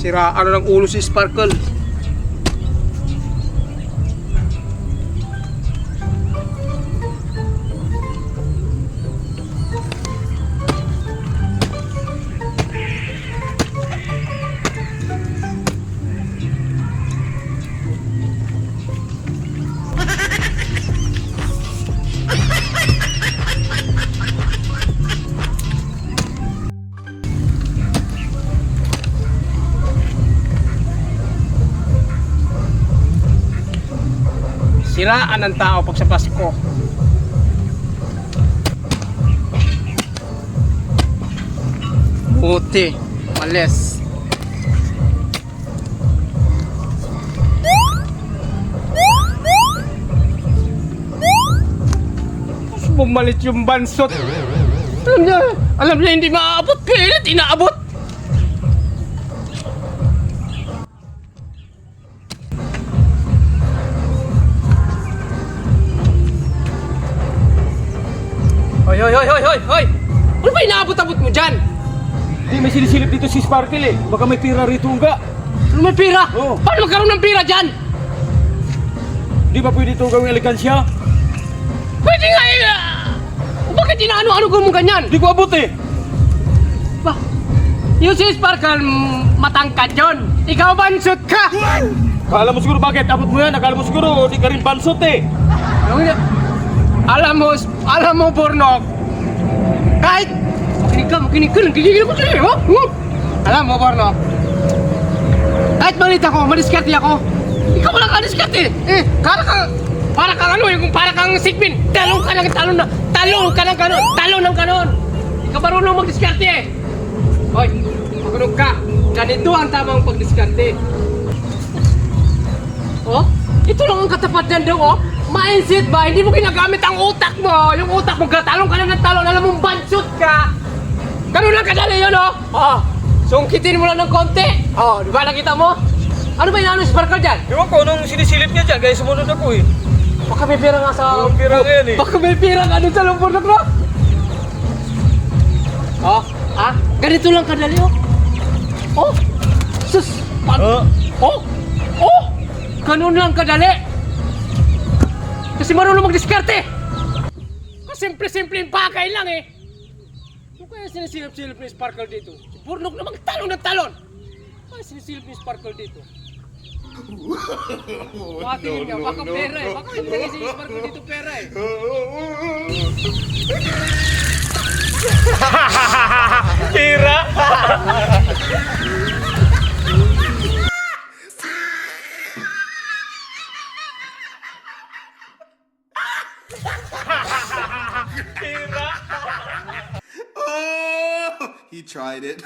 Siraan na ng ulo si Sparkle. Siraan ng tao pag sa Pasko. Buti, malis. Tapos bumalit yung bansot. Alam niya hindi maaabot. Pilit, inaabot. Hoy! Ano ba inaabot-abot mo dyan? Hindi, may sinisilip dito si Sparkle eh. Baka may pira rito nga. Ano may pira? Oo. Paano magkaroon ng pira dyan? Di ba pwede ito gawing elegansya? Pwede nga eh! Bakit inaano-ano ko mo ganyan? Di ko abot eh. Ba? Yung si Sparkle, matangkad yun. Ikaw bansot ka! Akala mo siguro bakit abot mo yan? Akala mo siguro di ka rin bansot eh. Alam mo, Bornok, kahit makinig ka, nagigigil ko sa'yo, ha? Alam mo, Bornok, kahit malit ako, madiskarte ako, ikaw wala ka diskarte. Para kang ano, yung para kang sigmin, talong ka ng kanon. Ikaw marunong magdiskarte. Hoy, magunog ka, ganito ang tamang pagdiskarte. Oh, ito lang ang katapat niyan daw, oh. Mindset ba? Hindi mo ginagamit ang utak mo. Yung utak mo, talong ka lang ng talong. Alam mong bansot ka. Ganun lang kadali yun, oh. Oh, sungkitin mo lang ng konti. Oh, di ba nakita mo? Ano ba inaano si Sparkle dyan? Ewan ko, nung sinisilip niya dyan, kaya sumunod ako eh. Baka may pira nga sa... May pira nga yan eh. Baka may pira nga dun sa lumpur na bro. Oh, ganito lang kadali, oh. Oh, sus. Oh, ganun lang kadali. Kasi marunong magdiskarte! Simple-simple yung bagay lang eh! Ano kaya sinisilip-silip ni Sparkle dito? Si Bornok namang talon ng talon! Ano sinisilip ni Sparkle dito? Patingin nga, baka pera eh! Baka hindi si Sparkle dito pera eh! Pira! Oh, he tried it.